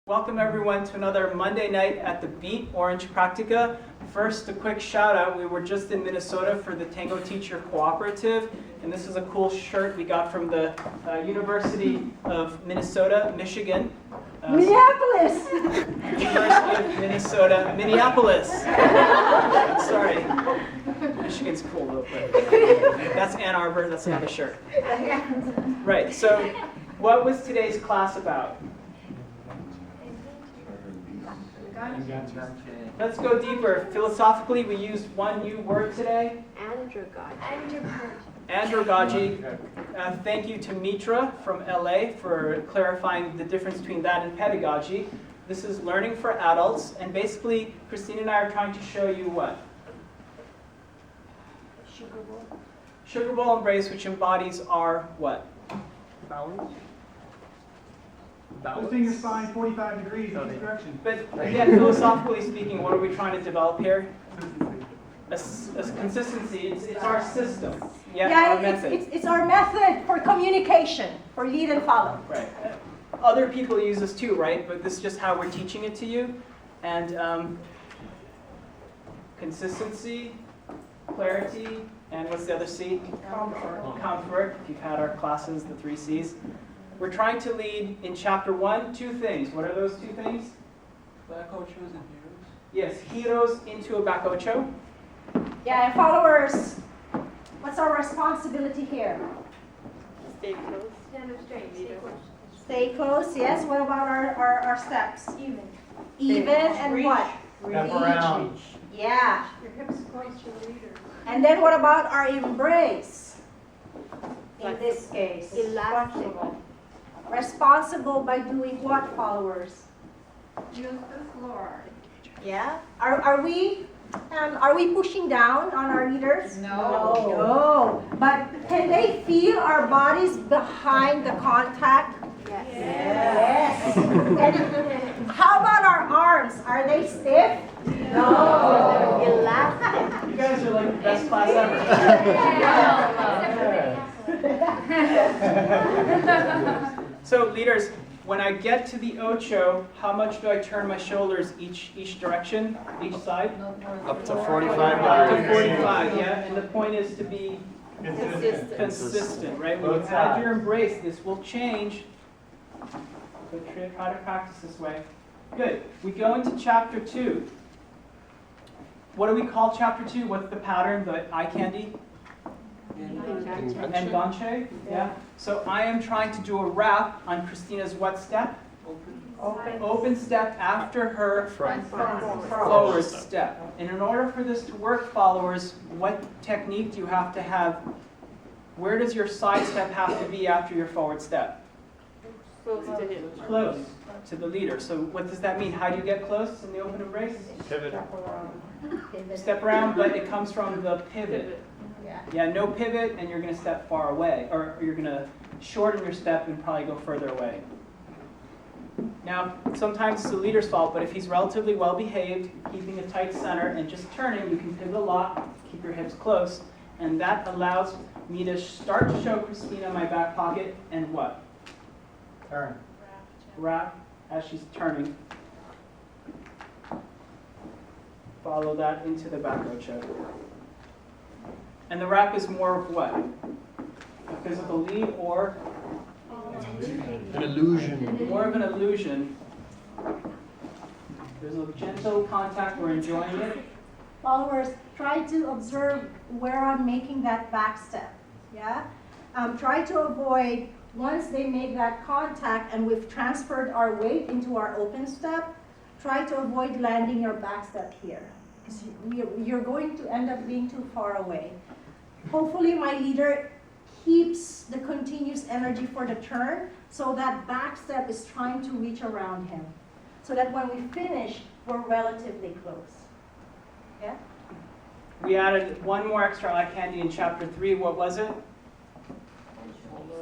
Welcome everyone to another Monday night at the Beat Orange Practica. First, a quick shout out. We were just in Minnesota for the Tango Teacher Cooperative, and this is a cool shirt we got from the University of Minnesota, Michigan. Minneapolis! University of Minnesota, Minneapolis. Sorry. Michigan's cool though, but that's Ann Arbor, that's another shirt. Right, so what was today's class about? Let's go deeper. Philosophically, we used one new word today. Andragogy. Thank you to Mitra from LA for clarifying the difference between that and pedagogy. This is learning for adults, and basically, Cristina and I are trying to show you what? Sugar Bowl Embrace, which embodies our what? Balance. Lifting your spine 45 degrees in each direction. But again, philosophically speaking, what are we trying to develop here? A consistency. It's our system. Our method. It's our method for communication, for lead and follow. Right. Other people use this too, right? But this is just how we're teaching it to you. And consistency, clarity, and what's the other C? Comfort. If you've had our classes, the 3 C's. We're trying to lead in chapter 1 2 things. What are those 2 things? Back ochos and heroes. Yes, heroes into a back ocho. Yeah, and followers, what's our responsibility here? Stay close. Stay close, yes. What about our steps? Even and Reach. what? Step around. Yeah. Your hips close to the leader. And then what about our embrace? In this case. Elastic. Responsible by doing what, followers? Use the floor. Yeah. Are we pushing down on our leaders? No. But can they feel our bodies behind the contact? Yes. And how about our arms? Are they stiff? No. Elastic. You guys are like the best class ever. So leaders, when I get to the ocho, how much do I turn my shoulders each direction, each side? Up to 45 Up to degrees. 45, yeah. And the point is to be consistent, right? When you Both add sides. your embrace, this will change. So try to practice this way. Good. We go into chapter 2. What do we call chapter 2? What's the pattern? The eye candy? Enganché? Yeah. So I am trying to do a wrap on Christina's what step? Open step after her forward step. And in order for this to work, followers, what technique do you have to have? Where does your side step have to be after your forward step? Close to him. Close to the leader. So what does that mean? How do you get close in the open embrace? Pivot. Step around, but it comes from the pivot. Yeah, no pivot, and you're going to step far away, or you're going to shorten your step and probably go further away. Now, sometimes it's the leader's fault, but if he's relatively well behaved, keeping a tight center and just turning, you can pivot a lot, keep your hips close, and that allows me to start to show Cristina my back pocket and what? Turn. Wrap as she's turning. Follow that into the back ocho. And the wrap is more of what? A physical lead or An illusion. more of an illusion. There's a gentle contact, we're enjoying it. Followers, try to observe where I'm making that back step. Yeah? Try to avoid, once they make that contact and we've transferred our weight into our open step, try to avoid landing your back step here. Because you're going to end up being too far away. Hopefully my leader keeps the continuous energy for the turn so that back step is trying to reach around him. So that when we finish, we're relatively close. Yeah? We added one more extra eye candy in chapter 3. What was it?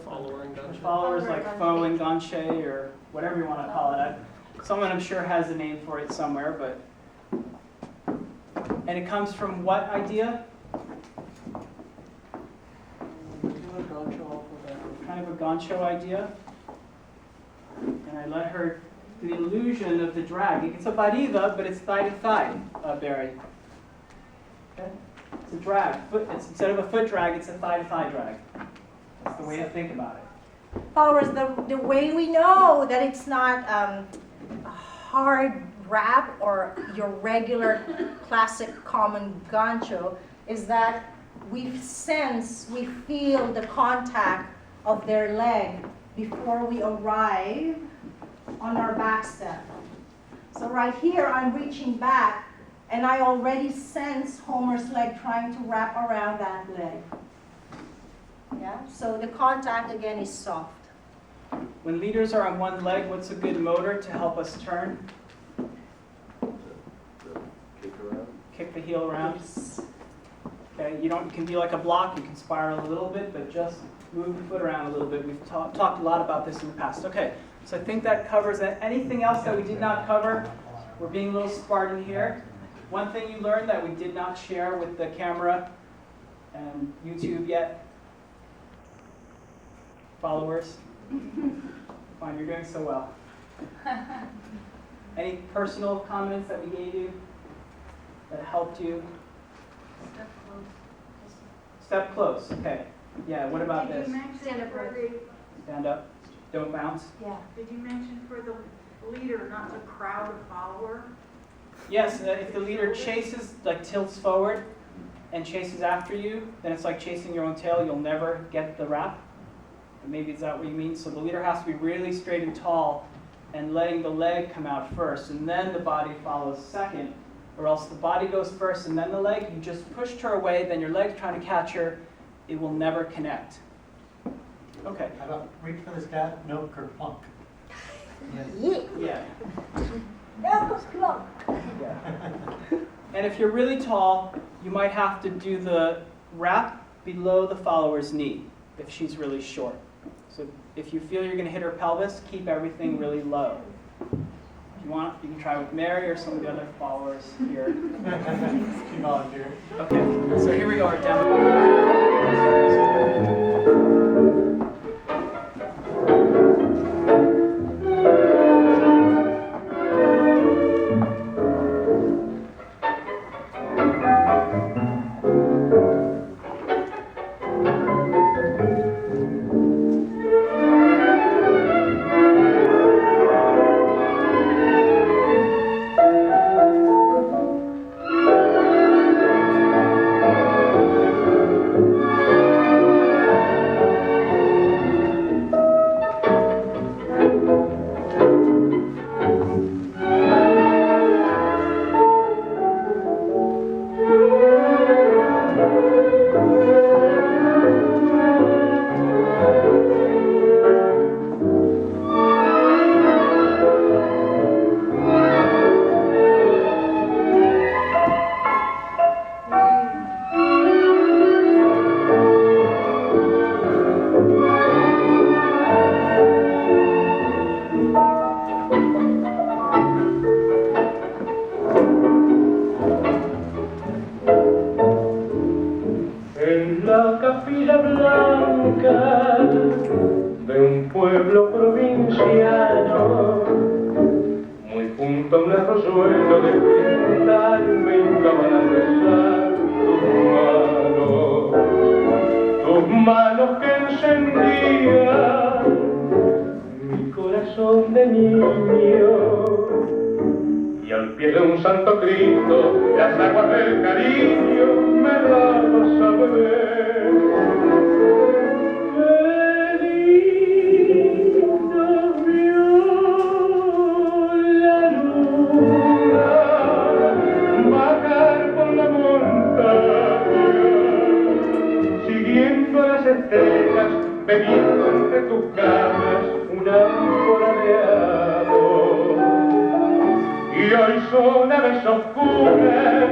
Follower Enganché. Followers like faux enganché or whatever you want to call it. Someone I'm sure has a name for it somewhere, but. And it comes from what idea? Kind of a gancho idea. And I let her the illusion of the drag. It's a variva, but it's thigh to thigh, Barry. Okay? It's a drag. Instead of a foot drag, it's a thigh to thigh drag. That's the way to think about it. Followers, the way we know that it's not a hard wrap or your regular classic common gancho is that we feel the contact of their leg before we arrive on our back step. So right here, I'm reaching back, and I already sense Homer's leg trying to wrap around that leg. Yeah, so the contact again is soft. When leaders are on one leg, what's a good motor to help us turn? Kick the heel around. Okay, you can be like a block, you can spiral a little bit, but just move the foot around a little bit. We've talked a lot about this in the past. Okay, so I think that covers it. Anything else that we did not cover? We're being a little Spartan here. One thing you learned that we did not share with the camera and YouTube yet? Followers? Fine, you're doing so well. Any personal comments that we gave you that helped you? Step close, okay. Yeah, what about this? Did you mention for the, Stand up, don't bounce. Yeah. did you mention for the leader not to crowd a follower? Yes, if the leader chases, like tilts forward and chases after you, then it's like chasing your own tail. You'll never get the wrap. And maybe is that what you mean? So the leader has to be really straight and tall and letting the leg come out first, and then the body follows second. Or else the body goes first and then the leg. You just pushed her away, then your leg's trying to catch her. It will never connect. Okay. How about reach for the scat, milk or plunk? Yeah. Yeah. And if you're really tall, you might have to do the wrap below the follower's knee if she's really short. So if you feel you're going to hit her pelvis, keep everything really low. If you want, you can try with Mary or some of the other followers here. She volunteered. Okay, so here we go, our demo. Y hoy son aves oscuras